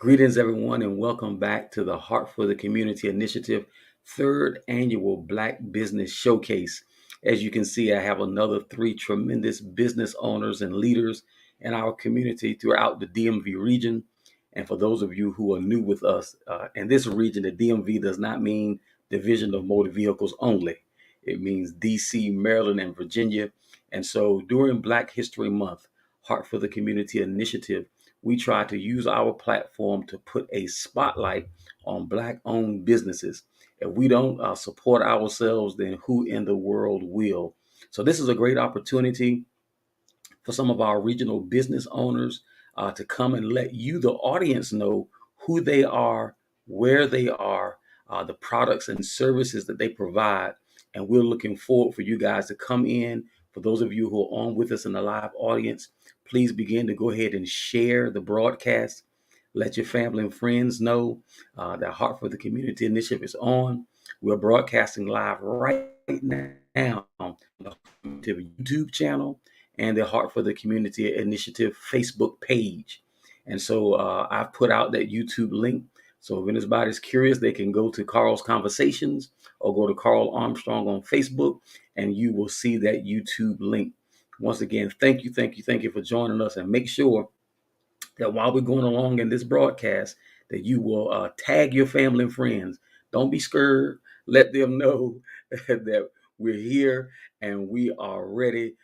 Greetings, everyone, and welcome back to the Heart for the Community Initiative third annual Black Business Showcase. As you can see, I have another three tremendous business owners and leaders in our community throughout the DMV region. And for those of you who are new with us, in this region, the DMV does not mean Division of Motor Vehicles only. It means DC, Maryland, and Virginia. And so during Black History Month, Heart for the Community Initiative, we try to use our platform to put a spotlight on Black-owned businesses. If we don't support ourselves, then who in the world will? So this is a great opportunity for some of our regional business owners to come and let you, the audience, know who they are, where they are, the products and services that they provide. And we're looking forward for you guys to come in. For those of you who are on with us in the live audience, please begin to go ahead and share the broadcast. Let your family and friends know that Heart for the Community Initiative is on. We're broadcasting live right now on the YouTube channel and the Heart for the Community Initiative Facebook page. And so I've put out that YouTube link. So if anybody's curious, they can go to Carl's Conversations or go to Carl Armstrong on Facebook, and you will see that YouTube link. Once again, thank you for joining us. And make sure that while we're going along in this broadcast, that you will tag your family and friends. Don't be scared. Let them know that we're here and we are ready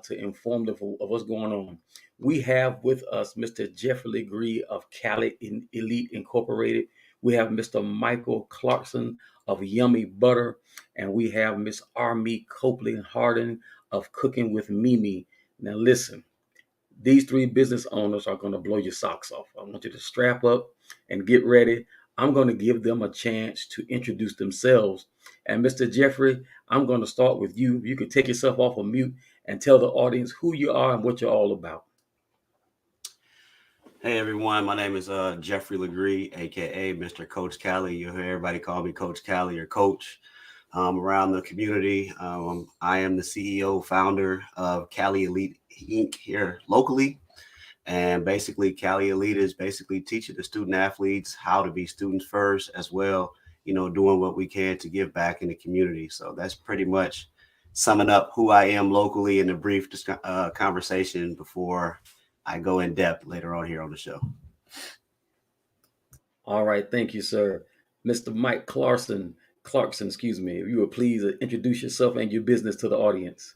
to inform them of what's going on. We have with us Mr. Jeffrey LeGree of Cali Elite Incorporated. We have Mr. Michael Clarkson of Yummy Butter, and we have Miss Armee Copeland Hardy of Cooking with Mee Mee. Now listen, these three business owners are going to blow your socks off. I want you to strap up and get ready. I'm going to give them a chance to introduce themselves. And Mr. Jeffrey, I'm going to start with you. You can take yourself off of mute and tell the audience who you are and what you're all about. Hey everyone, my name is Jeffrey LeGree, aka Mr. Coach Cali. You'll hear everybody call me Coach Cali or Coach around the community. I am the CEO, founder of Cali Elite Inc. here locally. And basically, Cali Elite is basically teaching the student athletes how to be students first, as well, doing what we can to give back in the community. So that's pretty much summing up who I am locally in a brief conversation before I go in depth later on here on the show. All right. Thank you, sir. Mr. Mike Clarkson, excuse me, if you would please introduce yourself and your business to the audience.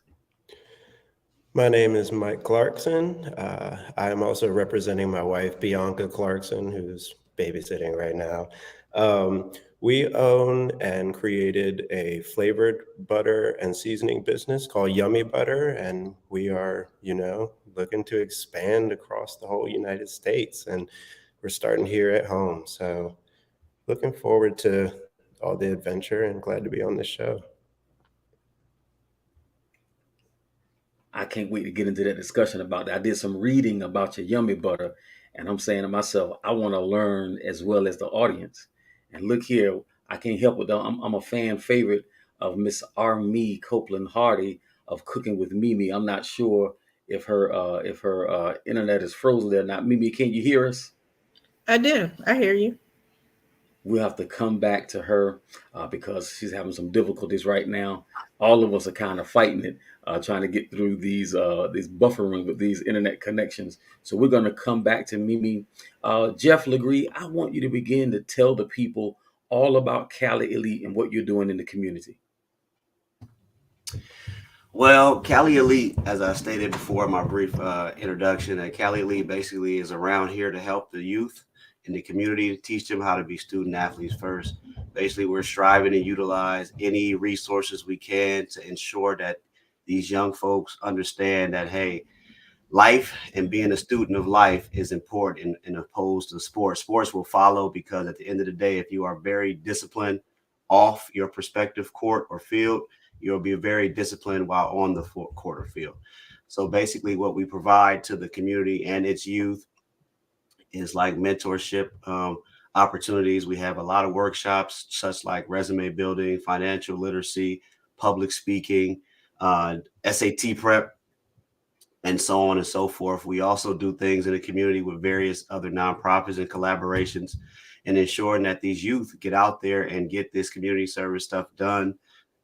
My name is Mike Clarkson. I am also representing my wife, Bianca Clarkson, who's babysitting right now. We own and created a flavored butter and seasoning business called Yummy Butter, and we are, looking to expand across the whole United States, and we're starting here at home. So looking forward to all the adventure and glad to be on this show. I can't wait to get into that discussion about that. I did some reading about your Yummy Butter, and I'm saying to myself, I want to learn as well as the audience. And look here, I can't help it though. I'm a fan favorite of Miss Armee Copeland Hardy of Cooking with Mee Mee. I'm not sure if her internet is frozen there or not. Mee Mee, can you hear us? I do. I hear you. We'll have to come back to her because she's having some difficulties right now. All of us are kind of fighting it, trying to get through these buffering with these internet connections. So we're going to come back to Mee Mee. Jeff LeGree, I want you to begin to tell the people all about Cali Elite and what you're doing in the community. Well, Cali Elite, as I stated before in my brief introduction, Cali Elite basically is around here to help the youth in the community, to teach them how to be student athletes first. Basically, we're striving to utilize any resources we can to ensure that these young folks understand that, hey, life and being a student of life is important in opposed to sports. Sports will follow because at the end of the day, if you are very disciplined off your prospective court or field, you'll be very disciplined while on the court or field. So basically what we provide to the community and its youth is like mentorship opportunities. We have a lot of workshops, such like resume building, financial literacy, public speaking, SAT prep, and so on and so forth. We also do things in the community with various other nonprofits and collaborations, and ensuring that these youth get out there and get this community service stuff done.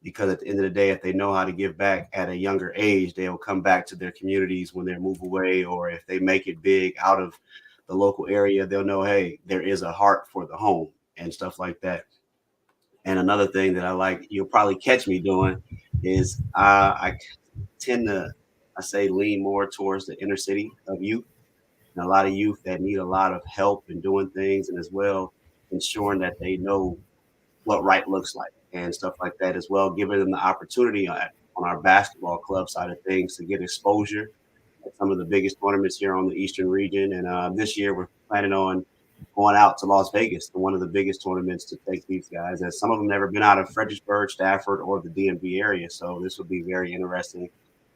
Because at the end of the day, if they know how to give back at a younger age, they'll come back to their communities when they move away, or if they make it big out of the local area, they'll know, hey, there is a heart for the home and stuff like that. And another thing that I like, you'll probably catch me doing, is I tend to, I say, lean more towards the inner city of youth, and a lot of youth that need a lot of help in doing things, and as well ensuring that they know what right looks like and stuff like that as well, giving them the opportunity on our basketball club side of things to get exposure at some of the biggest tournaments here on the Eastern region. And this year we're planning on going out to Las Vegas to one of the biggest tournaments to take these guys, as some of them never been out of Fredericksburg, Stafford, or the DMV area. So this would be very interesting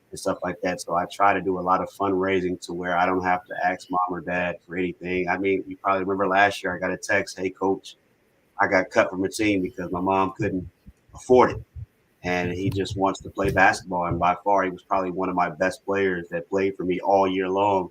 and stuff like that. So I try to do a lot of fundraising to where I don't have to ask mom or dad for anything. I mean, you probably remember last year I got a text, hey, coach, I got cut from a team because my mom couldn't afford it. And he just wants to play basketball. And by far, he was probably one of my best players that played for me all year long.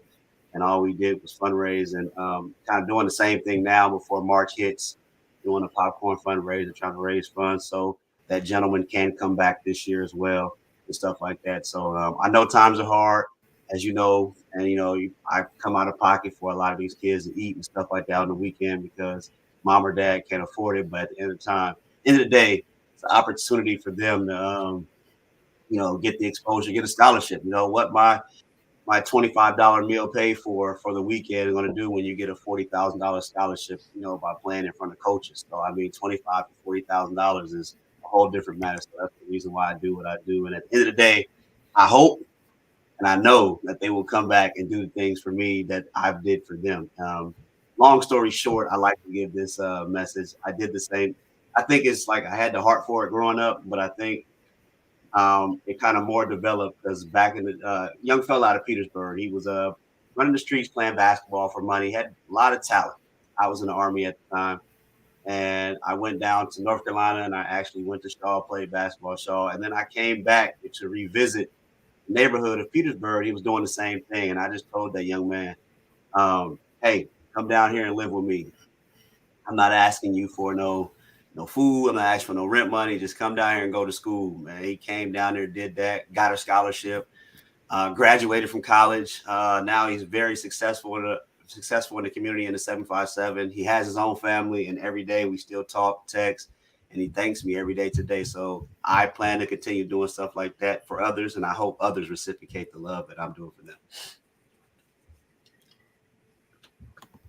And all we did was fundraise, and kind of doing the same thing now before March hits, doing a popcorn fundraiser, trying to raise funds so that gentleman can come back this year as well and stuff like that. So I know times are hard, as you know, and I come out of pocket for a lot of these kids to eat and stuff like that on the weekend because mom or dad can't afford it. But at the end of the day, it's an opportunity for them to get the exposure, get a scholarship. You know what my $25 meal pay for the weekend is going to do when you get a $40,000 scholarship, by playing in front of coaches. So I mean, $25 to $40,000 is a whole different matter. So that's the reason why I do what I do. And at the end of the day, I hope and I know that they will come back and do things for me that I did for them. Long story short, I like to give this message. I did the same. I think it's like I had the heart for it growing up, but I think it kind of more developed because back in the young fella out of Petersburg, he was running the streets playing basketball for money, had a lot of talent. I was in the Army at the time, and I went down to North Carolina and I actually went to Shaw, played basketball at Shaw, and then I came back to revisit the neighborhood of Petersburg. He was doing the same thing, and I just told that young man, "Hey, come down here and live with me. I'm not asking you for no food. I'm not asking for no rent money. Just come down here and go to school." Man, he came down there, did that, got a scholarship, graduated from college. Now he's very successful in the community in the 757. He has his own family, and every day we still talk, text, and he thanks me every day today. So I plan to continue doing stuff like that for others, and I hope others reciprocate the love that I'm doing for them.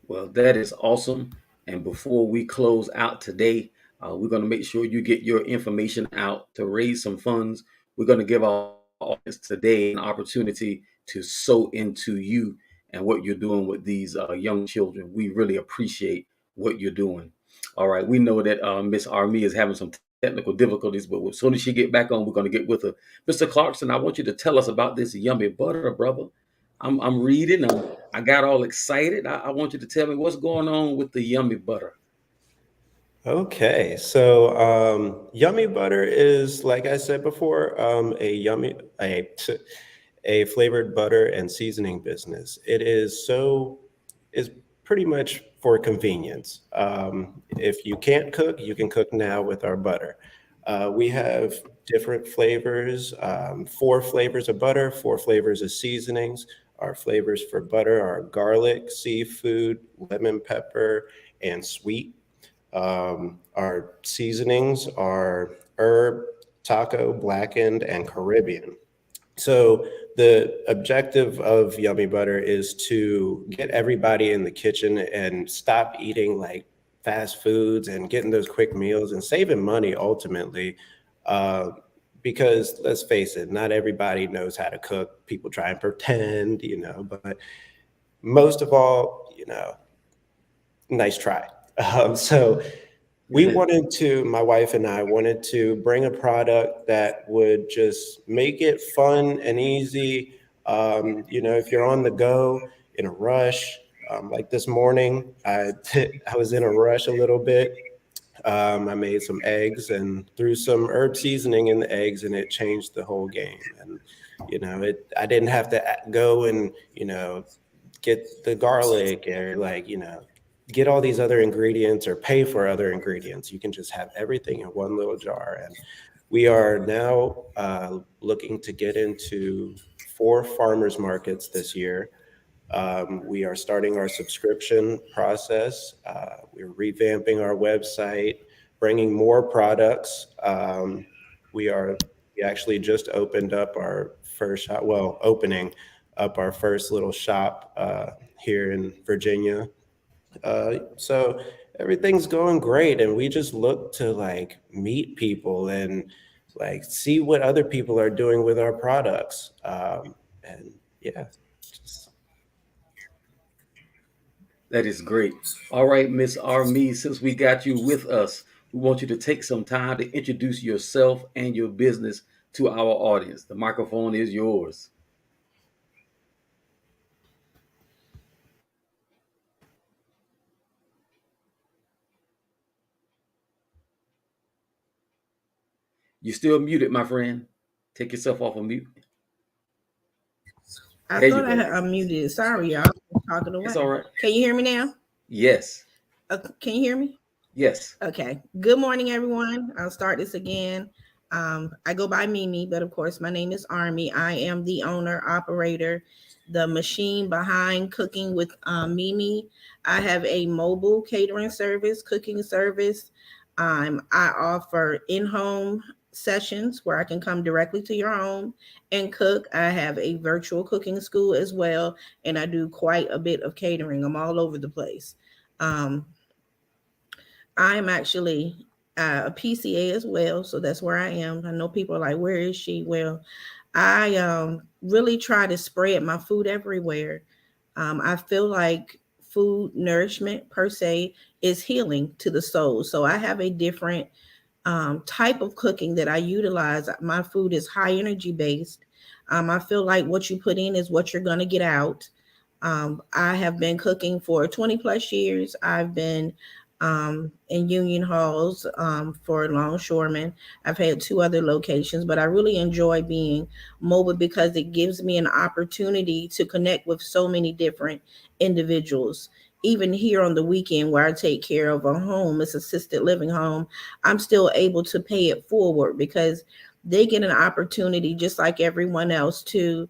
Well, that is awesome. And before we close out today, we're going to make sure you get your information out to raise some funds. We're going to give our audience today an opportunity to sow into you and what you're doing with these young children. We really appreciate what you're doing. All right, we know that Miss Armee is having some technical difficulties, but as soon as she get back on, we're going to get with her. Mr. Clarkson, I want you to tell us about this yummy butter, brother. I'm reading. I got all excited. I want you to tell me what's going on with the yummy butter. Okay, so yummy butter is, like I said before, a flavored butter and seasoning business. Is pretty much for convenience. If you can't cook, you can cook now with our butter. We have different flavors, 4 flavors of butter, 4 flavors of seasonings. Our flavors for butter are garlic, seafood, lemon pepper, and sweet. Our seasonings are herb, taco, blackened, and Caribbean. So the objective of Yummy Butter is to get everybody in the kitchen and stop eating like fast foods and getting those quick meals and saving money ultimately. Because let's face it, not everybody knows how to cook. People try and pretend, but most of all, nice try. So my wife and I wanted to bring a product that would just make it fun and easy. If you're on the go in a rush, like this morning, I was in a rush a little bit. I made some eggs and threw some herb seasoning in the eggs, and it changed the whole game. And I didn't have to go and, get the garlic or get all these other ingredients or pay for other ingredients. You can just have everything in one little jar. And we are now looking to get into 4 farmers markets this year. We are starting our subscription process. We're revamping our website, bringing more products. We actually just opened up our first shop, opening up our first little shop here in Virginia. So everything's going great, and we just look to meet people and see what other people are doing with our products. And yeah, just That is great. All right, Miss Armee, since we got you with us, we want you to take some time to introduce yourself and your business to our audience. The microphone is yours. You're still muted, my friend. Take yourself off of mute. I There you thought I go. had unmuted. Sorry, y'all. I'm talking It's away. all right. Can you hear me now? Yes. Can you hear me? Yes. Okay. Good morning, everyone. I'll start this again. I go by Mee Mee, but of course, my name is Armee. I am the owner, operator, the machine behind cooking with Mee Mee. I have a mobile catering service, cooking service. I offer in-home sessions where I can come directly to your home and cook. I have a virtual cooking school as well, and I do quite a bit of catering. I'm all over the place. Um, I'm actually a PCA as well, so that's where I am. I know people are like, "Where is she?" Well, I really try to spread my food everywhere. I feel like food nourishment per se is healing to the soul. So I have a different type of cooking that I utilize. My food is high energy based. I feel like what you put in is what you're going to get out. I have been cooking for 20 plus years. I've been in union halls for longshoremen. I've had 2 other locations, but I really enjoy being mobile because it gives me an opportunity to connect with so many different individuals. Even here on the weekend, where I take care of a home, it's assisted living home, I'm still able to pay it forward because they get an opportunity, just like everyone else, to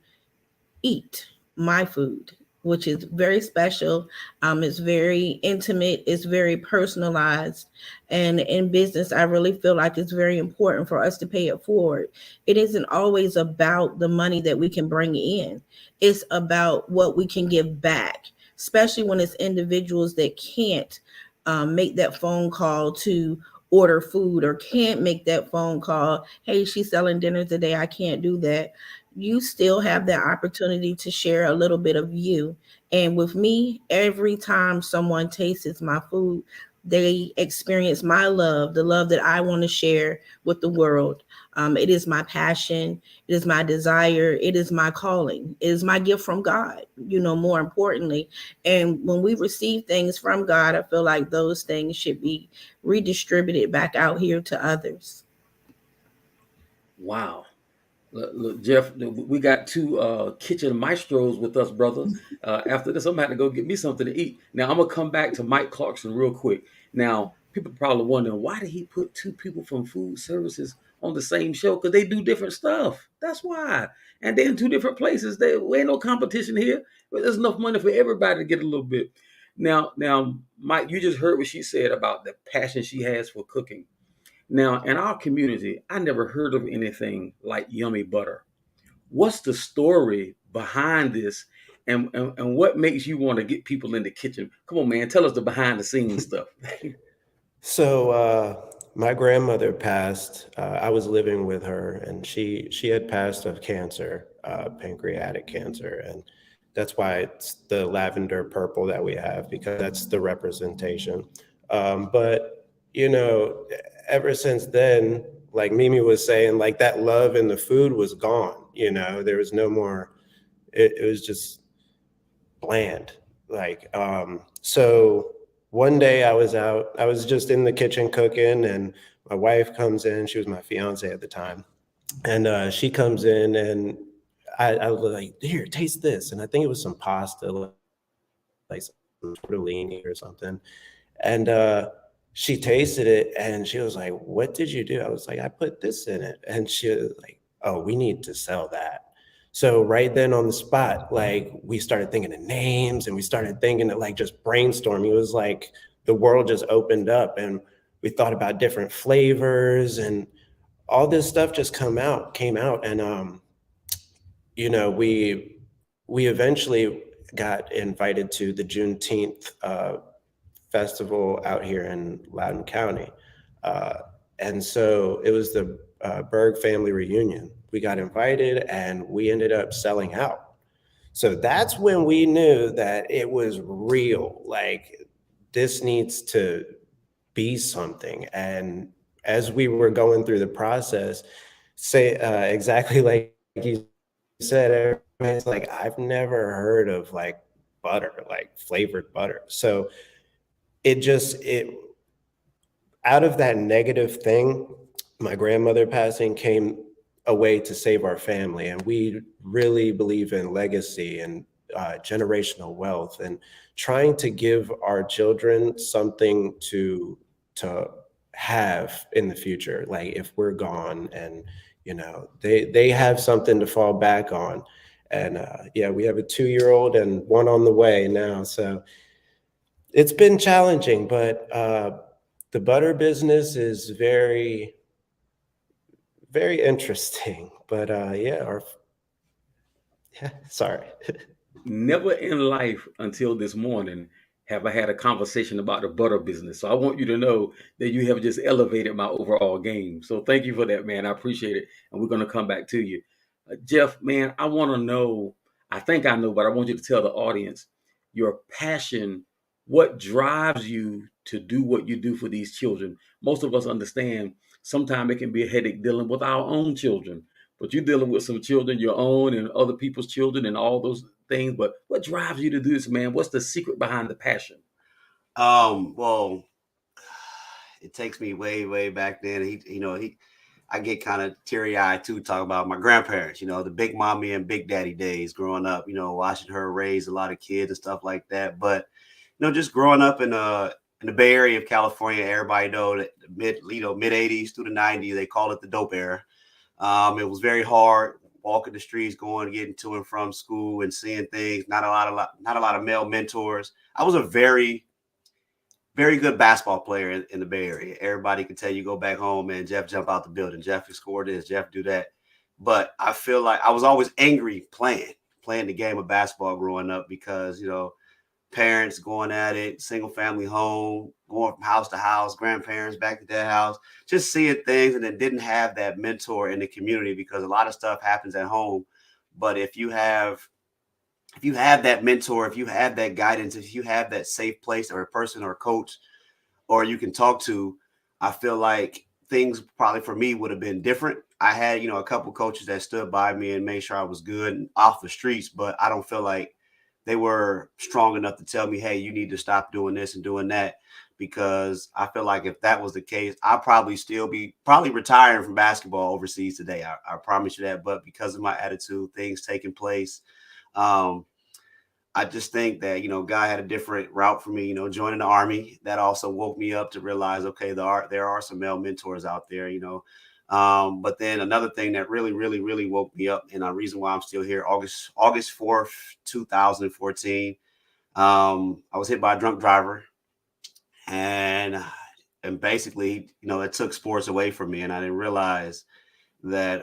eat my food, which is very special. It's very intimate, it's very personalized. And in business, I really feel like it's very important for us to pay it forward. It isn't always about the money that we can bring in, it's about what we can give back, especially when it's individuals that can't make that phone call to order food or can't make that phone call. Hey, she's selling dinner today. I can't do that. You still have that opportunity to share a little bit of you. And with me, every time someone tastes my food, they experience my love, the love that I want to share with the world. It is my passion. It is my desire. It is my calling. It is my gift from God, more importantly. And when we receive things from God, I feel like those things should be redistributed back out here to others. Wow. Look, Jeff, we got 2 kitchen maestros with us, brother. After this, I'm going to have to go get me something to eat. Now, I'm going to come back to Mike Clarkson real quick. Now, people probably wondering, why did he put 2 people from food services on the same show? Because they do different stuff. That's why. And they're in 2 different places. There ain't no competition here. But there's enough money for everybody to get a little bit. Now, Mike, you just heard what she said about the passion she has for cooking. Now, in our community, I never heard of anything like yummy butter. What's the story behind this? And what makes you want to get people in the kitchen? Come on, man, tell us the behind the scenes stuff. So my grandmother passed. I was living with her, and she had passed of cancer, pancreatic cancer, and that's why it's the lavender purple that we have, because that's the representation. But ever since then, like Mimi was saying, like that love in the food was gone. There was no more. It was just bland. So one day I was just in the kitchen cooking, and my wife comes in. She was my fiance at the time. And she comes in, and I was like, here, taste this. And I think it was some pasta, like some tortellini or something. And she tasted it and she was like, what did you do? I was like, I put this in it. And she was like, oh, we need to sell that. So right then on the spot, like we started thinking of names and we started thinking of like just brainstorming. It was like the world just opened up and we thought about different flavors and all this stuff just came out. And you know, we eventually got invited to the Juneteenth festival out here in Loudoun County. Uh, and so it was the Berg family reunion. We got invited and we ended up selling out. So that's when we knew that it was real. Like this needs to be something. And as we were going through the process, say exactly like you said, everybody's like, I've never heard of like butter, like flavored butter. So it out of that negative thing, my grandmother passing came a way to save our family. And we really believe in legacy and generational wealth and trying to give our children something to have in the future. Like if we're gone and, you know, they have something to fall back on. And yeah, we have a 2-year-old and one on the way now. So it's been challenging, but the butter business is very, very interesting. But yeah, sorry. Never in life until this morning have I had a conversation about the butter business. So I want you to know that you have just elevated my overall game. So thank you for that, man. I appreciate it. And we're going to come back to you. Jeff, man, I want to know, I think I know, but I want you to tell the audience your passion, what drives you to do what you do for these children. Most of us understand sometimes it can be a headache dealing with our own children, but you're dealing with some children, your own and other people's children and all those things. But what drives you to do this, man? What's the secret behind the passion? Well, it takes me way, way back then. I get kind of teary eyed too, talking about my grandparents, the big mommy and big daddy days growing up, watching her raise a lot of kids and stuff like that. But, just growing up in the Bay Area of California, everybody know that mid 80s through the 90s, they call it the dope era. It was very hard walking the streets, getting to and from school and seeing things. Not a lot of male mentors. I was a very, very good basketball player in the Bay Area. Everybody can tell you, go back home, man, Jeff jump out the building. Jeff can score this, Jeff do that. But I feel like I was always angry playing the game of basketball growing up because, parents going at it, single family home, going from house to house, grandparents back to their house, just seeing things and then didn't have that mentor in the community because a lot of stuff happens at home. But if you have that mentor, if you have that guidance, if you have that safe place or a person or a coach or you can talk to, I feel like things probably for me would have been different. I had, a couple coaches that stood by me and made sure I was good and off the streets, but I don't feel like they were strong enough to tell me, hey, you need to stop doing this and doing that. Because I feel like if that was the case, I'd probably still be retiring from basketball overseas today. I promise you that. But because of my attitude, things taking place, I just think that, God had a different route for me, joining the Army. That also woke me up to realize, okay, there are some male mentors out there, But then another thing that really, really, really woke me up, and a reason why I'm still here, August 4th, 2014, I was hit by a drunk driver, and basically, it took sports away from me, and I didn't realize that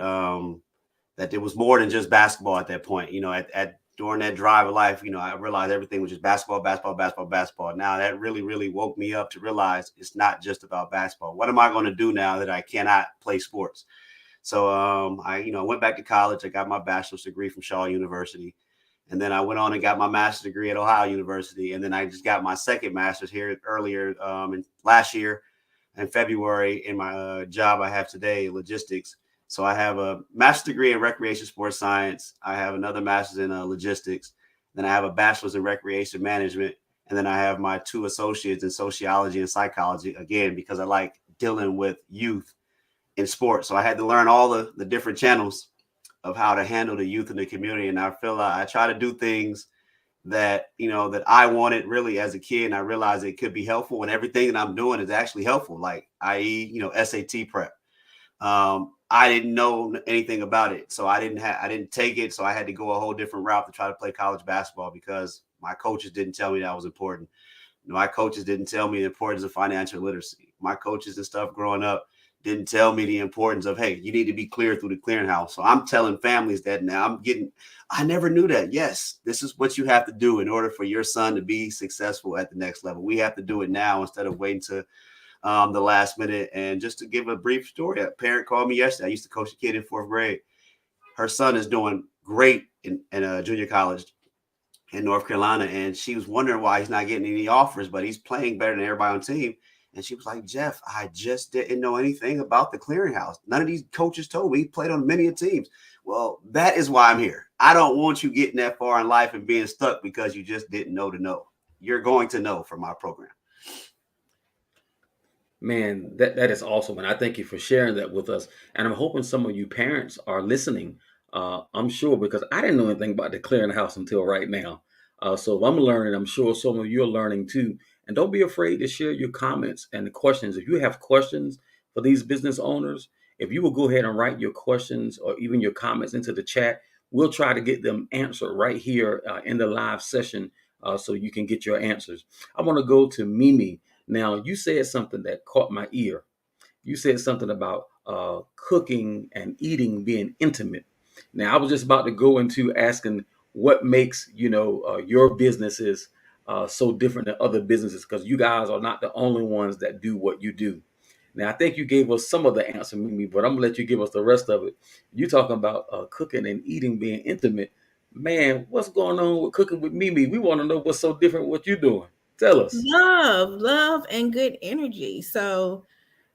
that there was more than just basketball at that point. At during that drive of life, I realized everything was just basketball, basketball, basketball, basketball. Now that really, really woke me up to realize it's not just about basketball. What am I going to do now that I cannot play sports? So I went back to college. I got my bachelor's degree from Shaw University. And then I went on and got my master's degree at Ohio University. And then I just got my second master's here earlier last year in February in my job I have today, logistics. So I have a master's degree in recreation sports science. I have another master's in logistics. Then I have a bachelor's in recreation management. And then I have my 2 associates in sociology and psychology, again, because I like dealing with youth in sports. So I had to learn all the different channels of how to handle the youth in the community. And I feel like I try to do things that, that I wanted really as a kid. And I realized it could be helpful, and everything that I'm doing is actually helpful. Like, i.e., SAT prep. I didn't know anything about it, so I didn't take it. So I had to go a whole different route to try to play college basketball because my coaches didn't tell me that was important. My coaches didn't tell me the importance of financial literacy. My coaches and stuff growing up didn't tell me the importance of, hey, you need to be clear through the clearinghouse. So I'm telling families that now I never knew that. Yes, this is what you have to do in order for your son to be successful at the next level. We have to do it now instead of waiting to the last minute. And just to give a brief story, a parent called me yesterday. I used to coach a kid in 4th grade. Her son is doing great in a junior college in North Carolina, and she was wondering why he's not getting any offers, but he's playing better than everybody on the team. And she was like, Jeff, I just didn't know anything about the clearinghouse. None of these coaches told me. He played on many teams. Well, that is why I'm here. I don't want you getting that far in life and being stuck because you just didn't know to know. You're going to know from my program. Man, that is awesome, and I thank you for sharing that with us. And I'm hoping some of you parents are listening. I'm sure, because I didn't know anything about the clearinghouse until right now. So if I'm learning, I'm sure some of you are learning too. And don't be afraid to share your comments and the questions. If you have questions for these business owners, if you will go ahead and write your questions or even your comments into the chat, we'll try to get them answered right here in the live session, so you can get your answers. I want to go to Mee Mee. Now, you said something that caught my ear. You said something about cooking and eating being intimate. Now, I was just about to go into asking what makes your businesses so different than other businesses, because you guys are not the only ones that do what you do. Now, I think you gave us some of the answer, Mimi, but I'm gonna let you give us the rest of it. You talking about cooking and eating being intimate. Man, what's going on with cooking with Mimi? We want to know what's so different what you're doing. Tell us. Love, and good energy. So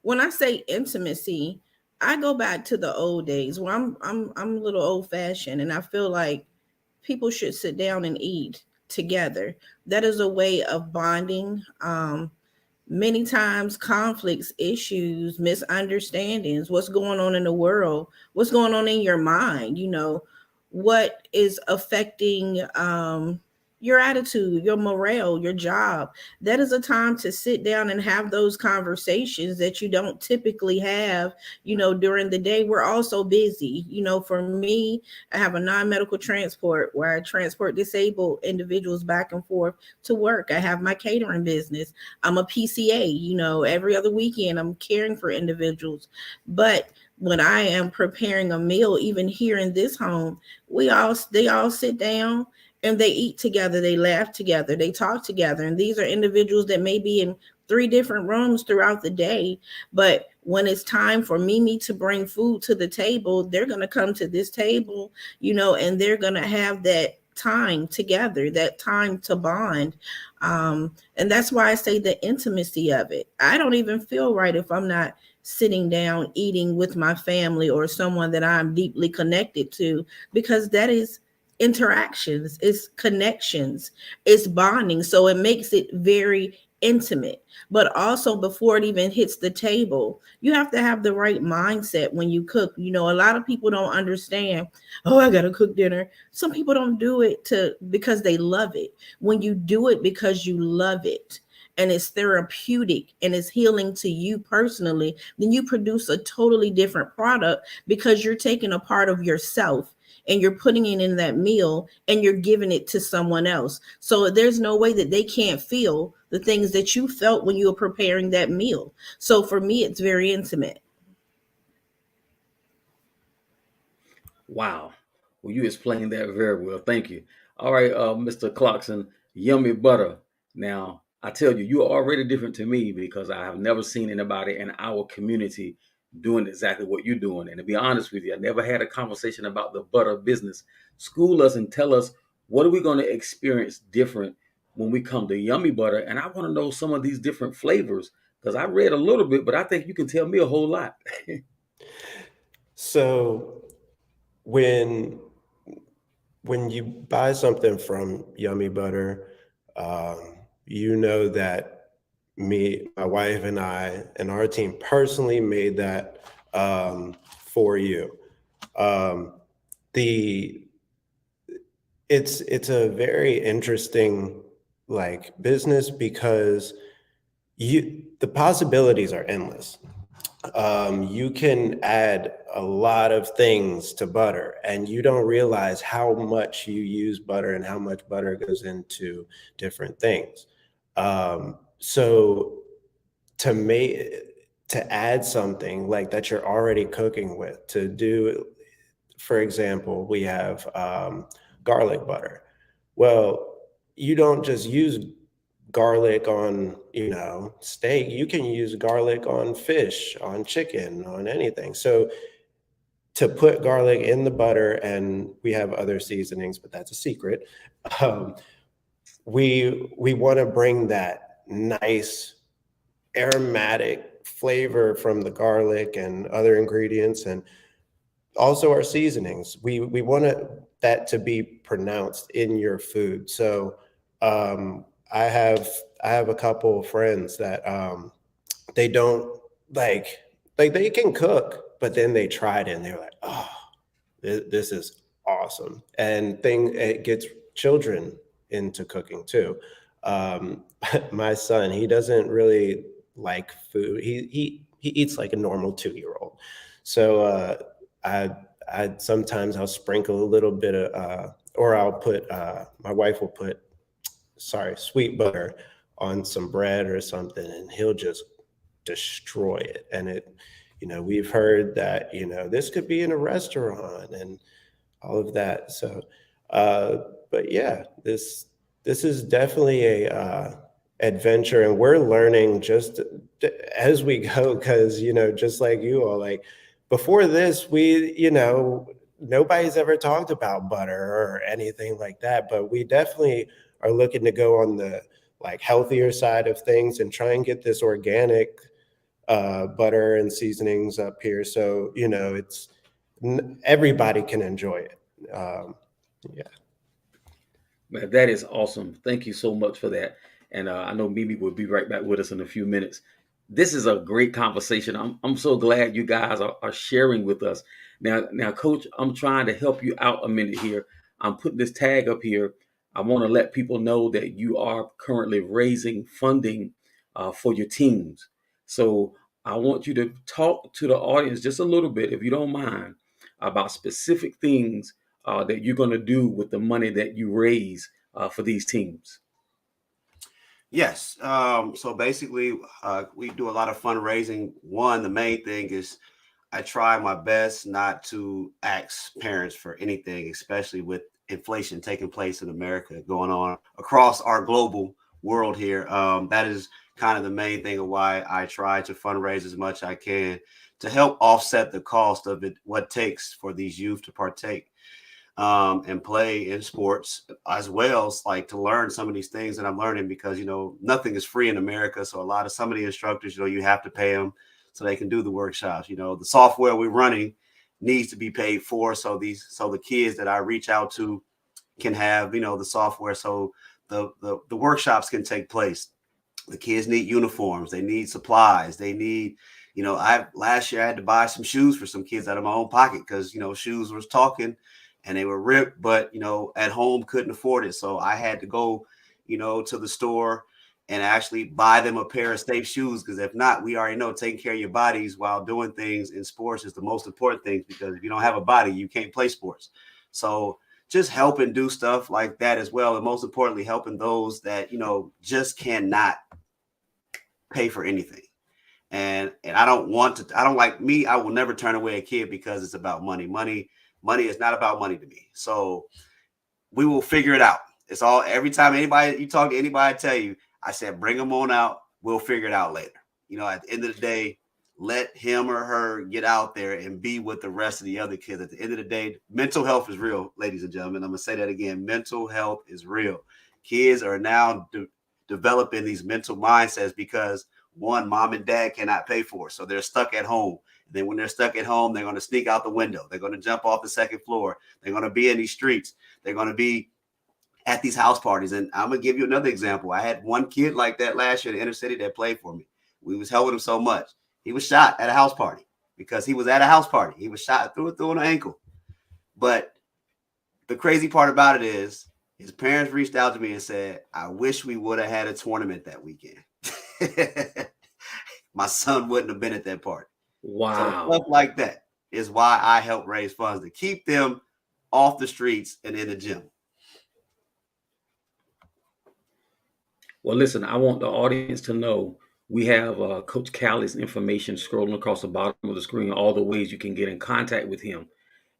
when I say intimacy, I go back to the old days where I'm a little old fashioned, and I feel like people should sit down and eat together. That is a way of bonding. Many times conflicts, issues, misunderstandings, what's going on in the world, what's going on in your mind, what is affecting your attitude, your morale, your job. That is a time to sit down and have those conversations that you don't typically have, during the day. We're all so busy. For me, I have a non-medical transport where I transport disabled individuals back and forth to work. I have my catering business. I'm a PCA, every other weekend I'm caring for individuals. But when I am preparing a meal, even here in this home, they all sit down and they eat together, they laugh together, they talk together. And these are individuals that may be in 3 different rooms throughout the day. But when it's time for Mee Mee to bring food to the table, they're going to come to this table, and they're going to have that time together, that time to bond. And that's why I say the intimacy of it. I don't even feel right if I'm not sitting down eating with my family or someone that I'm deeply connected to, because that is interactions, it's connections, it's bonding. So it makes it very intimate. But also, before it even hits the table, you have to have the right mindset when you cook. A lot of people don't understand, oh, I gotta cook dinner. Some people don't do it because they love it. When you do it because you love it and it's therapeutic and it's healing to you personally, then you produce a totally different product, because you're taking a part of yourself and you're putting it in that meal and you're giving it to someone else. So there's no way that they can't feel the things that you felt when you were preparing that meal. So for me, it's very intimate. Wow. Well, you explained that very well. Thank you. All right, Mr. Clarkson, yummy butter. Now, I tell you, you are already different to me because I have never seen anybody in our community doing exactly what you're doing. And to be honest with you, I never had a conversation about the butter business. School us and tell us, what are we going to experience different when we come to yummy butter? And I want to know some of these different flavors, because I read a little bit, but I think you can tell me a whole lot. So when you buy something from Yummy Butter, you know that my wife and I and our team personally made that for you. the it's a very interesting like business because the possibilities are endless. You can add a lot of things to butter, and you don't realize how much you use butter and how much butter goes into different things. So to make to add something like that you're already cooking with, to do, for example, we have garlic butter. Well, you don't just use garlic on, steak. You can use garlic on fish, on chicken, on anything. So to put garlic in the butter, and we have other seasonings, but that's a secret. Um, we want to bring that nice aromatic flavor from the garlic and other ingredients, and also our seasonings. We want that to be pronounced in your food. So I have a couple of friends that they don't like they can cook, but then they tried it and they're like, oh, this is awesome. And it gets children into cooking too. My son, he doesn't really like food. He eats like a normal 2-year-old. So I sometimes I'll sprinkle a little bit of or I'll put my wife will put sweet butter on some bread or something, and he'll just destroy it. And we've heard that, this could be in a restaurant and all of that. So, but yeah, this is definitely a adventure, and we're learning just as we go. Because just like you all, like before this, nobody's ever talked about butter or anything like that. But we definitely are looking to go on the like healthier side of things and try and get this organic butter and seasonings up here. So it's everybody can enjoy it. Yeah. Man, that is awesome. Thank you so much for that. And I know Mee Mee will be right back with us in a few minutes. This is a great conversation. I'm so glad you guys are sharing with us. Now, Coach, I'm trying to help you out a minute here. I'm putting this tag up here. I want to let people know that you are currently raising funding for your teams. So I want you to talk to the audience just a little bit, if you don't mind, about specific things that you're going to do with the money that you raise for these teams. Yes. So basically, we do a lot of fundraising. One, the main thing is I try my best not to ask parents for anything, especially with inflation taking place in America, going on across our global world here. That is kind of the main thing of why I try to fundraise as much as I can to help offset the cost of it, what it takes for these youth to partake and play in sports, as well as like to learn some of these things that I'm learning, because nothing is free in America. So some of the instructors, you have to pay them so they can do the workshops. The software we're running needs to be paid for, so the kids that I reach out to can have the software, so the workshops can take place. The kids need uniforms, they need supplies, they need last year I had to buy some shoes for some kids out of my own pocket, because shoes was talking and they were ripped, but at home couldn't afford it. So I had to go to the store and actually buy them a pair of safe shoes, because if not, we already know taking care of your bodies while doing things in sports is the most important thing, because if you don't have a body, you can't play sports. So just helping do stuff like that as well, and most importantly, helping those that just cannot pay for anything. And I don't like me. I will never turn away a kid because it's about money. Money is not about money to me. So we will figure it out. It's all, every time you talk to anybody, I tell you, I said, bring them on out. We'll figure it out later. At the end of the day, let him or her get out there and be with the rest of the other kids. At the end of the day, mental health is real, ladies and gentlemen. I'm going to say that again. Mental health is real. Kids are now developing these mental mindsets because, one, mom and dad cannot pay for it. So they're stuck at home. And then when they're stuck at home, they're going to sneak out the window. They're going to jump off the second floor. They're going to be in these streets. They're going to be at these house parties. And I'm going to give you another example. I had one kid like that last year in the inner city that played for me. We was helping him so much. He was shot at a house party because he was at a house party. He was shot through an ankle. But The crazy part about it is his parents reached out to me and said, I wish we would have had a tournament that weekend. My son wouldn't have been at that party. So stuff Wow. like that is why I help raise funds to keep them off the streets and in the gym. Well, listen, I want the audience to know we have Coach Callie's information scrolling across the bottom of the screen, all the ways you can get in contact with him.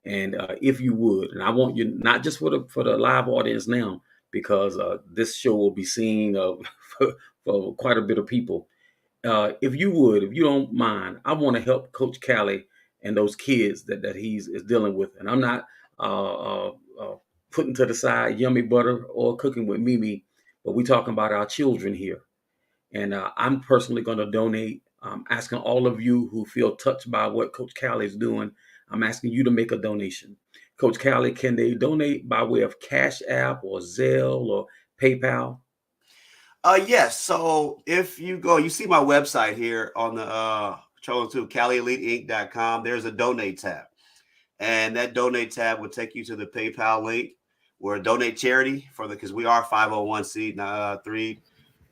And if you would, and I want you not just for the live audience now, because this show will be seen for quite a bit of people. If you would, if you don't mind, I want to help Coach Callie and those kids that he's is dealing with. And I'm not putting to the side yummy butter or cooking with Mee Mee, but we're talking about our children here. And I'm personally going to donate. I'm asking all of you who feel touched by what Coach Callie is doing, I'm asking you to make a donation. Coach Callie, can they donate by way of Cash App or Zelle or PayPal? Yes. So if you go, you see my website here on the control to CaliEliteInc.com. There's a donate tab. And that donate tab will take you to the PayPal link where donate charity for because we are 501c3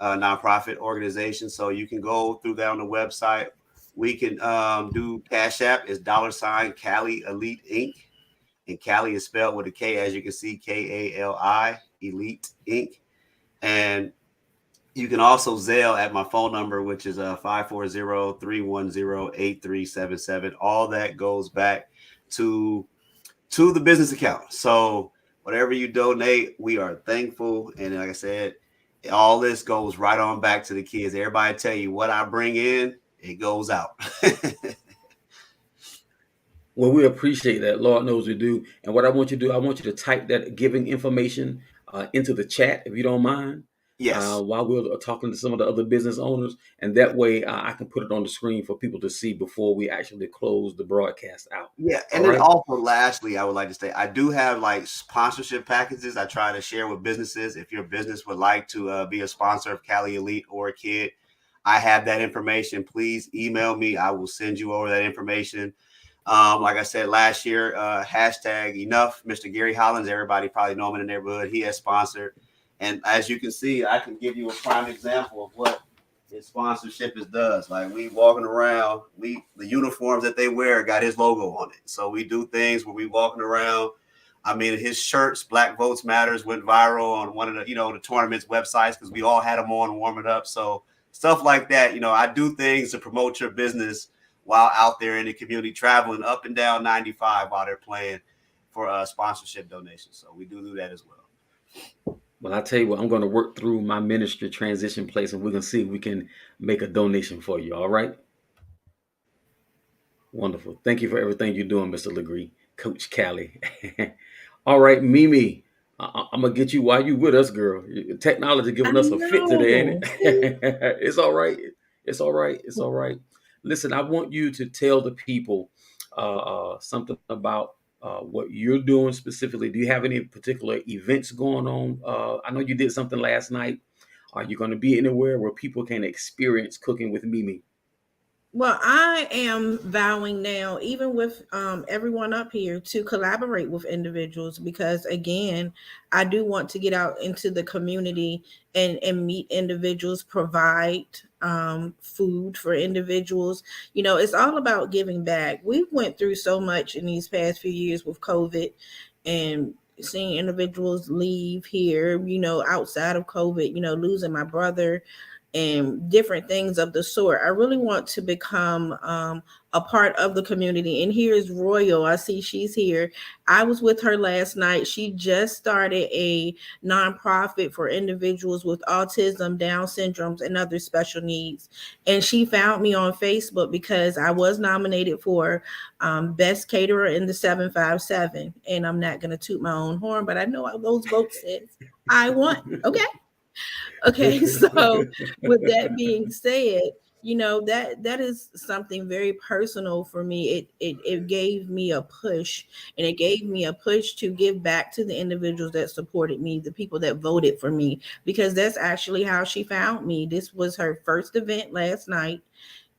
nonprofit organization. So you can go through that on the website. We can do Cash App is $ Cali Elite Inc. And Cali is spelled with a K, as you can see, Kali Elite Inc. And you can also Zelle at my phone number, which is 540-310-8377. All that goes back to the business account. So whatever you donate, we are thankful. And like I said, all this goes right on back to the kids. Everybody tell you what I bring in, it goes out. Well, we appreciate that. Lord knows we do. And what I want you to do, I want you to type that giving information into the chat, if you don't mind. Yes. While we're talking to some of the other business owners, and that way I can put it on the screen for people to see before we actually close the broadcast out. Yeah, and All then right? also, lastly, I would like to say I do have like sponsorship packages I try to share with businesses. If your business would like to be a sponsor of Cali Elite or a kid, I have that information. Please email me. I will send you over that information. Like I said last year, hashtag enough, Mr. Gary Hollins. Everybody probably know him in the neighborhood. He has sponsored. And as you can see, I can give you a prime example of what his sponsorship does. Like we walking around, the uniforms that they wear got his logo on it. So we do things where we walking around. I mean, his shirts, Black Votes Matters, went viral on one of the, the tournament's websites because we all had them on warming up. So stuff like that. I do things to promote your business while out there in the community, traveling up and down 95 while they're playing for sponsorship donations. So we do that as well. Well, I tell you what, I'm going to work through my ministry transition place, and we're going to see if we can make a donation for you. All right? Wonderful. Thank you for everything you're doing, Mr. LeGree, Coach Callie. All right, Mee Mee, I'm going to get you while you with us, girl. Technology I giving us a fit today, ain't know. it? It's all right. It's all right. It's all right. Listen, I want you to tell the people something about what you're doing specifically. Do you have any particular events going on? I know you did something last night. Are you going to be anywhere where people can experience cooking with Mee Mee? Well, I am vowing now, even with everyone up here, to collaborate with individuals because, again, I do want to get out into the community and meet individuals, provide food for individuals. It's all about giving back. We went through so much in these past few years with COVID and seeing individuals leave here, outside of COVID, losing my brother and different things of the sort. I really want to become a part of the community. And here's Royal. I see she's here. I was with her last night. She just started a nonprofit for individuals with autism, Down syndromes, and other special needs. And she found me on Facebook because I was nominated for Best Caterer in the 757. And I'm not going to toot my own horn, but I know how those votes says I won. Okay, so with that being said, that is something very personal for me. It gave me a push, and it gave me a push to give back to the individuals that supported me, the people that voted for me, because that's actually how she found me. This was her first event last night,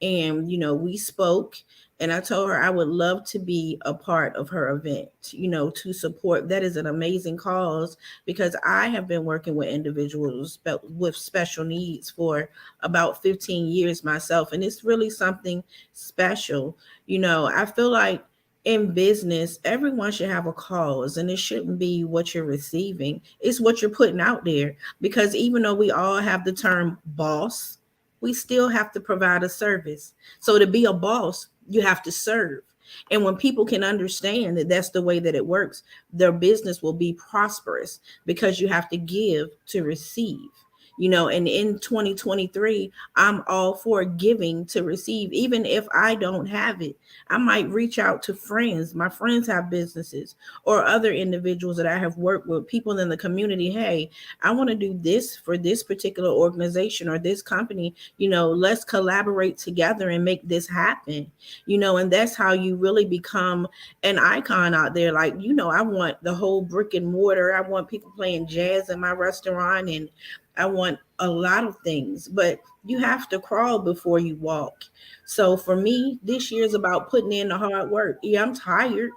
and we spoke, and I told her I would love to be a part of her event, to support. That is an amazing cause, because I have been working with individuals with special needs for about 15 years myself, and it's really something special. I feel like in business, everyone should have a cause, and it shouldn't be what you're receiving, it's what you're putting out there. Because even though we all have the term boss, we still have to provide a service. So to be a boss, you have to serve. And when people can understand that that's the way that it works, their business will be prosperous, because you have to give to receive. And in 2023, I'm all for giving to receive. Even if I don't have it, I might reach out to friends. My friends have businesses, or other individuals that I have worked with, people in the community. Hey, I want to do this for this particular organization or this company. Let's collaborate together and make this happen. And that's how you really become an icon out there. Like, I want the whole brick and mortar. I want people playing jazz in my restaurant, and I want a lot of things, but you have to crawl before you walk. So for me, this year is about putting in the hard work. Yeah, I'm tired.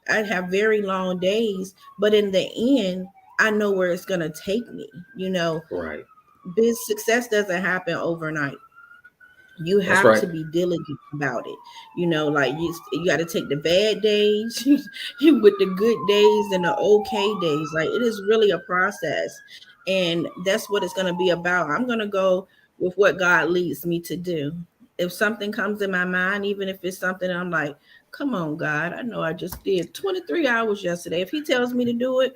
I have very long days, but in the end, I know where it's going to take me. Right. Biz success doesn't happen overnight. You That's have right. to be diligent about it. Like you got to take the bad days with the good days and the okay days. Like, it is really a process, and that's what it's going to be about. I'm going to go with what God leads me to do. If something comes in my mind, even if it's something I'm like, come on, God, I know I just did 23 hours yesterday. If he tells me to do it,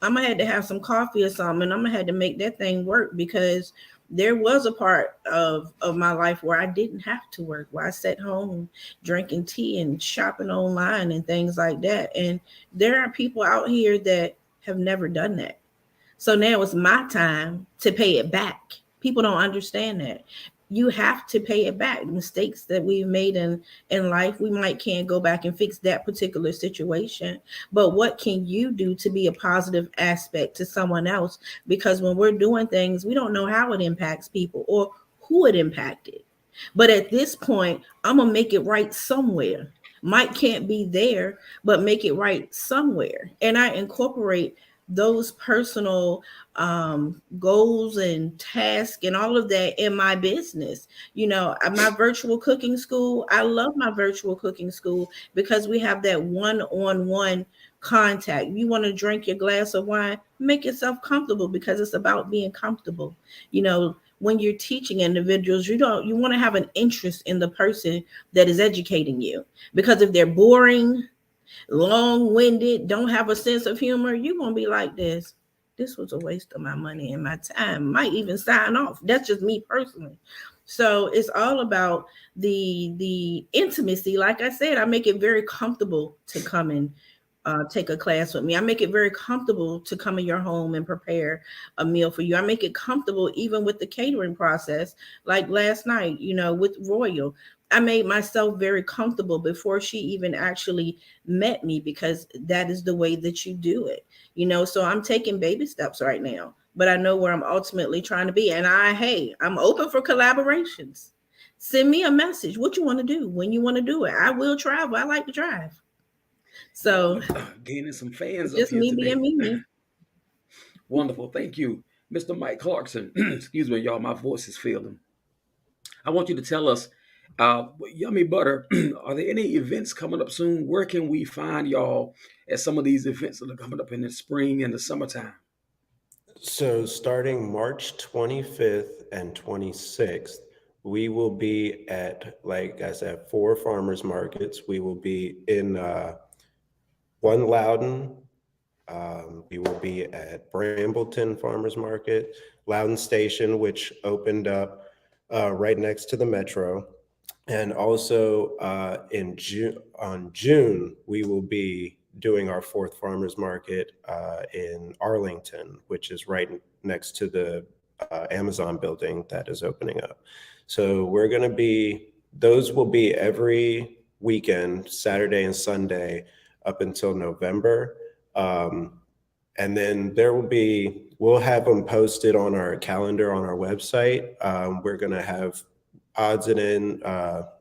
I'm gonna have to have some coffee or something, and I'm gonna have to make that thing work. Because there was a part of my life where I didn't have to work, where I sat home drinking tea and shopping online and things like that. And there are people out here that have never done that. So now it's my time to pay it back. People don't understand that. You have to pay it back. The mistakes that we've made in life, we might can't go back and fix that particular situation. But what can you do to be a positive aspect to someone else? Because when we're doing things, we don't know how it impacts people or who it impacted. But at this point, I'm gonna make it right somewhere. Mike can't be there, but make it right somewhere. And I incorporate those personal goals and tasks and all of that in my business. My virtual cooking school, I love my virtual cooking school, because we have that one-on-one contact. You want to drink your glass of wine, make yourself comfortable, because it's about being comfortable. When you're teaching individuals, you want to have an interest in the person that is educating you. Because if they're boring, long-winded, don't have a sense of humor, you're gonna be like, this was a waste of my money and my time. Might even sign off. That's just me personally. So it's all about the intimacy. Like I said, I make it very comfortable to come and take a class with me. I make it very comfortable to come in your home and prepare a meal for you. I make it comfortable even with the catering process. Like last night, with Royal, I made myself very comfortable before she even actually met me, because that is the way that you do it. So I'm taking baby steps right now, but I know where I'm ultimately trying to be. And I'm open for collaborations. Send me a message. What you want to do, when you want to do it. I will travel. I like to drive. So Gaining some fans it's up just here me today. being me. Wonderful. Thank you, Mr. Mike Clarkson. Excuse me, y'all. My voice is failing. I want you to tell us, Yummy Butter, are there any events coming up soon? Where can we find y'all at some of these events that are coming up in the spring and the summertime? So starting March 25th and 26th, we will be at, like I said, 4 farmers markets. We will be in one Loudon. We will be at Brambleton Farmers Market, Loudon Station, which opened up right next to the Metro. And also in June, we will be doing our 4th farmers market in Arlington, which is right next to the Amazon building that is opening up. So those will be every weekend, Saturday and Sunday, up until November. And then we'll have them posted on our calendar on our website. We're going to have odds and end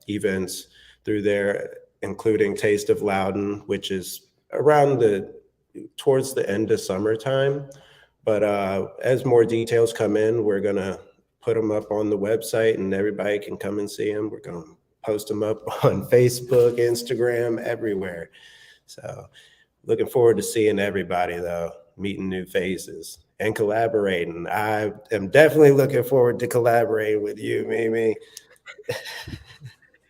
events through there, including Taste of Loudon, which is around towards the end of summertime. But as more details come in, we're gonna put them up on the website, and everybody can come and see them. We're gonna post them up on Facebook, Instagram, everywhere. So looking forward to seeing everybody, though, meeting new faces and collaborating. I am definitely looking forward to collaborating with you, Mee Mee.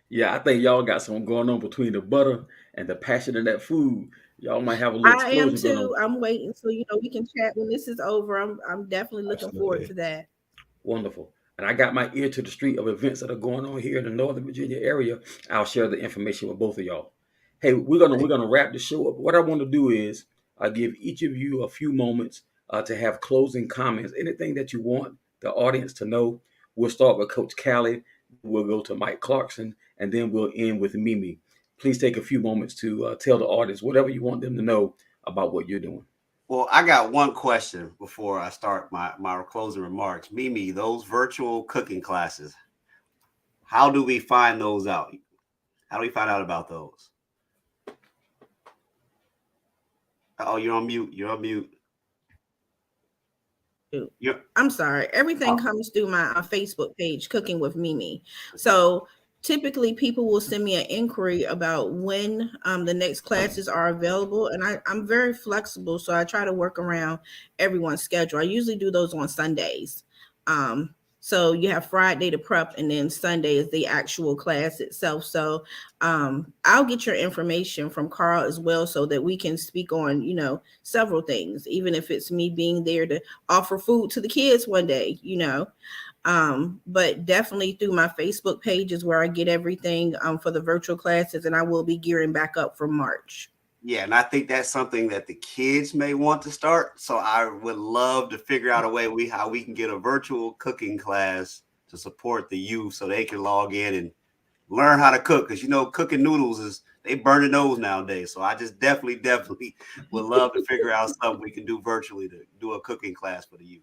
Yeah, I think y'all got something going on between the butter and the passion of that food. Y'all might have a little I am explosion going on. too. I'm waiting so we can chat when this is over. I'm definitely looking forward Absolutely. to that. Wonderful. And I got my ear to the street of events that are going on here in the Northern Virginia area. I'll share the information with both of y'all. Hey, we're gonna wrap the show up. What I want to do is give each of you a few moments to have closing comments. Anything that you want the audience to know. We'll start with Coach Callie. We'll go to Mike Clarkson, and then we'll end with Mee Mee. Please take a few moments to tell the audience whatever you want them to know about what you're doing. Well, I got one question before I start my closing remarks. Mee Mee, those virtual cooking classes, how do we find those out? How do we find out about those? Oh, you're on mute. You're on mute. I'm sorry. Everything Oh. comes through my Facebook page, Cooking with Mee Mee. So typically people will send me an inquiry about when the next classes are available. And I'm very flexible. So I try to work around everyone's schedule. I usually do those on Sundays. So you have Friday to prep, and then Sunday is the actual class itself. So I'll get your information from Carl as well, so that we can speak on, several things, even if it's me being there to offer food to the kids one day. But definitely through my Facebook page is where I get everything for the virtual classes, and I will be gearing back up for March. Yeah, and I think that's something that the kids may want to start. So I would love to figure out a way how we can get a virtual cooking class to support the youth so they can log in and learn how to cook. Because cooking noodles they burn the nose nowadays. So I just definitely would love to figure out something we can do virtually to do a cooking class for the youth.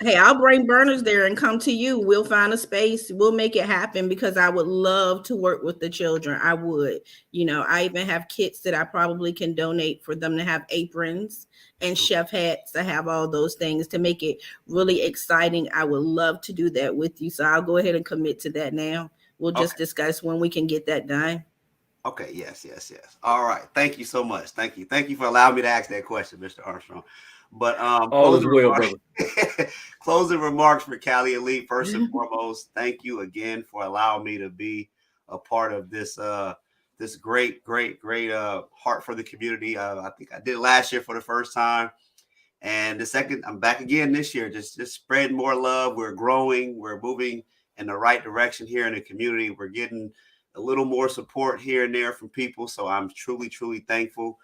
Hey, I'll bring burners there and come to you. We'll find a space. We'll make it happen, because I would love to work with the children. I would. I even have kits that I probably can donate for them to have aprons and chef hats. I have all those things to make it really exciting. I would love to do that with you. So I'll go ahead and commit to that now. We'll just discuss when we can get that done. Okay. Yes. All right. Thank you so much. Thank you. Thank you for allowing me to ask that question, Mr. Armstrong. But All is well, brother. Closing remarks for Callie Elite. First and foremost, thank you again for allowing me to be a part of this this great heart for the community. I think I did last year for the first time, and the second I'm back again this year. Just spreading more love. We're growing. We're moving in the right direction here in the community. We're getting a little more support here and there from people. So I'm truly thankful.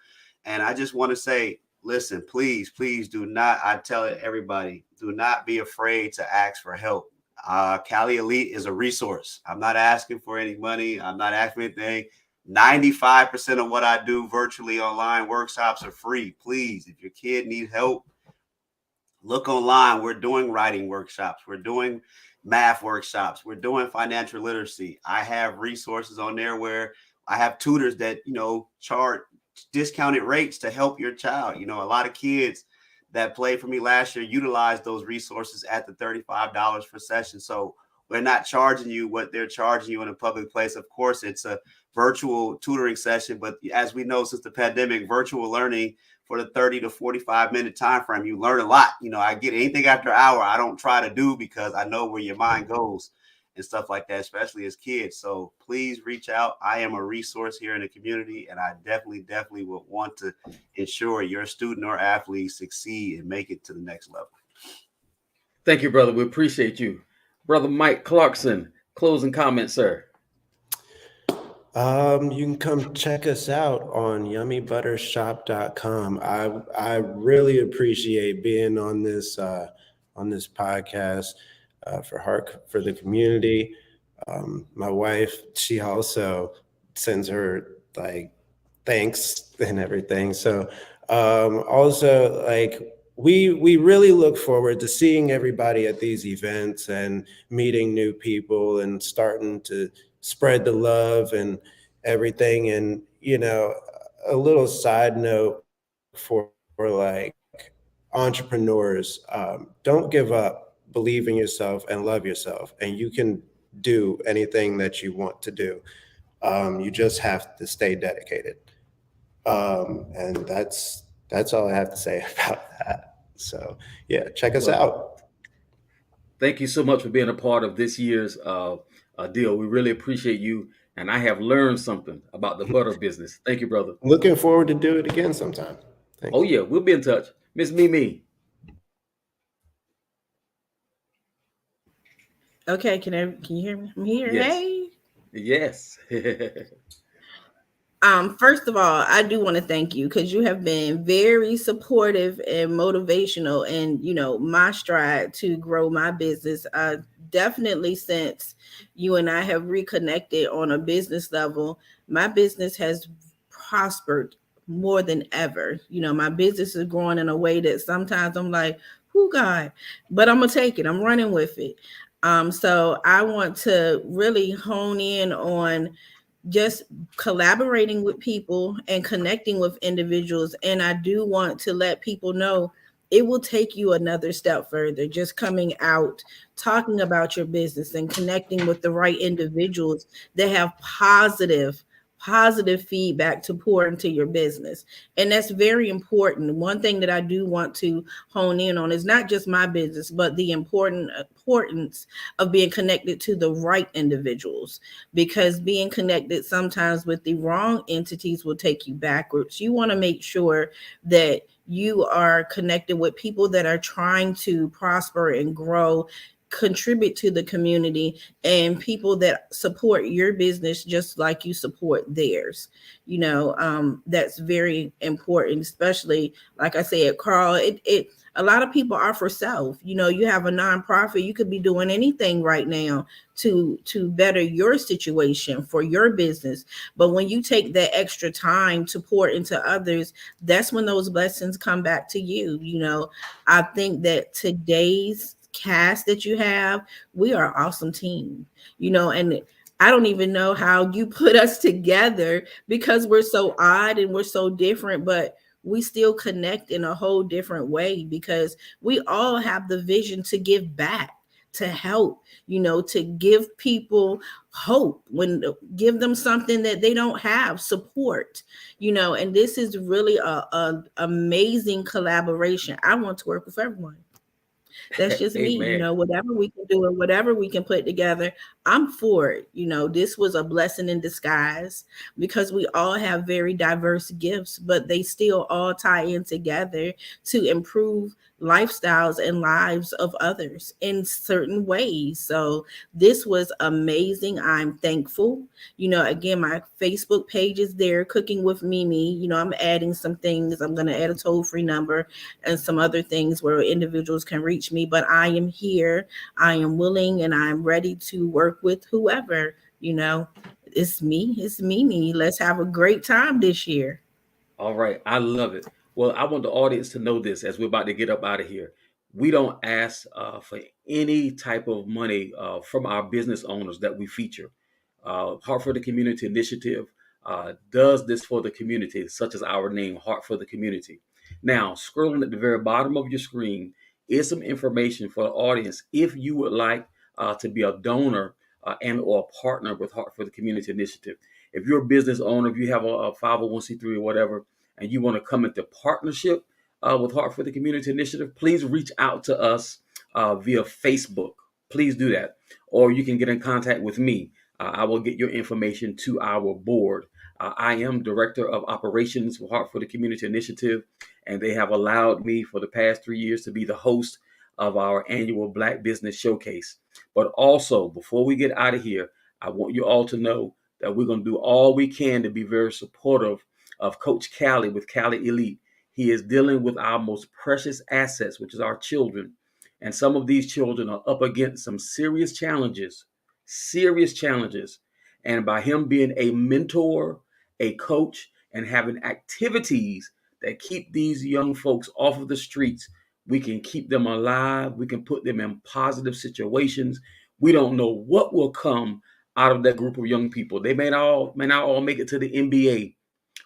And I just want to say, listen, please do not, I tell everybody, do not be afraid to ask for help. Callie Elite is a resource. I'm not asking for any money. I'm not asking for anything. 95% of what I do virtually online workshops are free. Please, if your kid needs help, look online. We're doing writing workshops. We're doing math workshops. We're doing financial literacy. I have resources on there where I have tutors that, charge discounted rates to help your child. A lot of kids that played for me last year utilized those resources at the $35 per session. So we're not charging you what they're charging you in a public place. Of course, it's a virtual tutoring session, but as we know, since the pandemic, virtual learning for the 30 to 45-minute time frame, you learn a lot. I get anything after an hour, I don't try to do, because I know where your mind goes and stuff like that, especially as kids. So please reach out. I am a resource here in the community, and I definitely would want to ensure your student or athlete succeed and make it to the next level. Thank you, brother. We appreciate you. Brother Mike Clarkson, closing comments, sir. You can come check us out on yummybuttershop.com. I really appreciate being on this podcast for Heart for the Community. My wife, she also sends her thanks and everything. So also we really look forward to seeing everybody at these events and meeting new people and starting to spread the love and everything. And a little side note for like entrepreneurs, don't give up, believe in yourself and love yourself, and you can do anything that you want to do. You just have to stay dedicated. And that's all I have to say about that. So yeah, check us Well, out. thank you so much for being a part of this year's deal. We really appreciate you, and I have learned something about the butter business. Thank you, brother. Looking forward to do it again sometime. Thank Oh you. yeah, we'll be in touch, Miss Mee Mee. Okay, can you hear me? I'm here. Yes, Hey. yes. First of all, I do want to thank you because you have been very supportive and motivational and my stride to grow my business. Definitely since you and I have reconnected on a business level, my business has prospered more than ever. My business is growing in a way that sometimes I'm like, who God, but I'm gonna take it. I'm running with it. So I want to really hone in on just collaborating with people and connecting with individuals. And I do want to let people know it will take you another step further. Just coming out, talking about your business and connecting with the right individuals that have positive feedback to pour into your business. And that's very important. One thing that I do want to hone in on is not just my business, but the importance of being connected to the right individuals, because being connected sometimes with the wrong entities will take you backwards. You want to make sure that you are connected with people that are trying to prosper and grow, contribute to the community, and people that support your business just like you support theirs. That's very important, especially like I said, Carl, it a lot of people are for self. You have a nonprofit, you could be doing anything right now to better your situation for your business. But when you take that extra time to pour into others, that's when those blessings come back to you. I think that today's cast that you have, we are an awesome team, and I don't even know how you put us together because we're so odd and we're so different, but we still connect in a whole different way because we all have the vision to give back, to help, to give people hope, when give them something that they don't have, support, and this is really a amazing collaboration. I want to work with everyone. That's just me. Amen. Whatever we can do and whatever we can put together, I'm for it. This was a blessing in disguise because we all have very diverse gifts, but they still all tie in together to improve lifestyles and lives of others in certain ways. So this was amazing. I'm thankful. Again, my Facebook page is there, Cooking with Mee Mee. I'm adding some things. I'm going to add a toll-free number and some other things where individuals can reach me. But I am here, I am willing, and I'm ready to work with whoever. It's me, it's Mee Mee. Let's have a great time this year. All right, I love it. Well, I want the audience to know this as we're about to get up out of here. We don't ask for any type of money from our business owners that we feature. Heart for the Community Initiative does this for the community, such as our name, Heart for the Community. Now, scrolling at the very bottom of your screen is some information for the audience. If you would like to be a donor and or a partner with Heart for the Community Initiative, if you're a business owner, if you have a 501c3 or whatever, and you want to come into partnership with Heart for the Community Initiative, please reach out to us via Facebook. Please do that. Or you can get in contact with me. I will get your information to our board. I am Director of Operations for Heart for the Community Initiative, and they have allowed me for the past 3 years to be the host of our annual Black Business Showcase. But also, before we get out of here, I want you all to know that we're going to do all we can to be very supportive of Coach Callie with Callie Elite. He is dealing with our most precious assets, which is our children. And some of these children are up against some serious challenges, serious challenges. And by him being a mentor, a coach, and having activities that keep these young folks off of the streets, We can keep them alive. We can put them in positive situations. We don't know what will come out of that group of young people. They may not all make it to the NBA,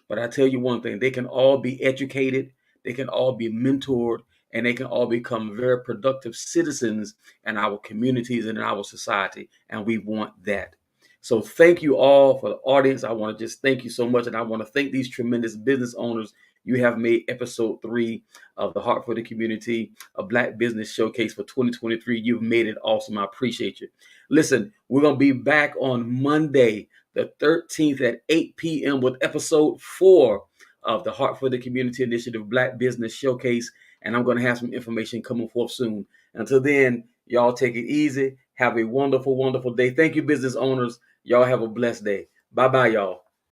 but I tell you one thing, they can all be educated, they can all be mentored, and they can all become very productive citizens in our communities and in our society. And we want that. So thank you all for the audience. I want to just thank you so much. And I want to thank these tremendous business owners. You have made episode 3 of the Heart for the Community, a Black Business Showcase for 2023. You've made it awesome. I appreciate you. Listen, we're going to be back on Monday, the 13th at 8 p.m. with episode 4 of the Heart for the Community Initiative Black Business Showcase. And I'm going to have some information coming forth soon. Until then, y'all take it easy. Have a wonderful, wonderful day. Thank you, business owners. Y'all have a blessed day. Bye-bye, y'all.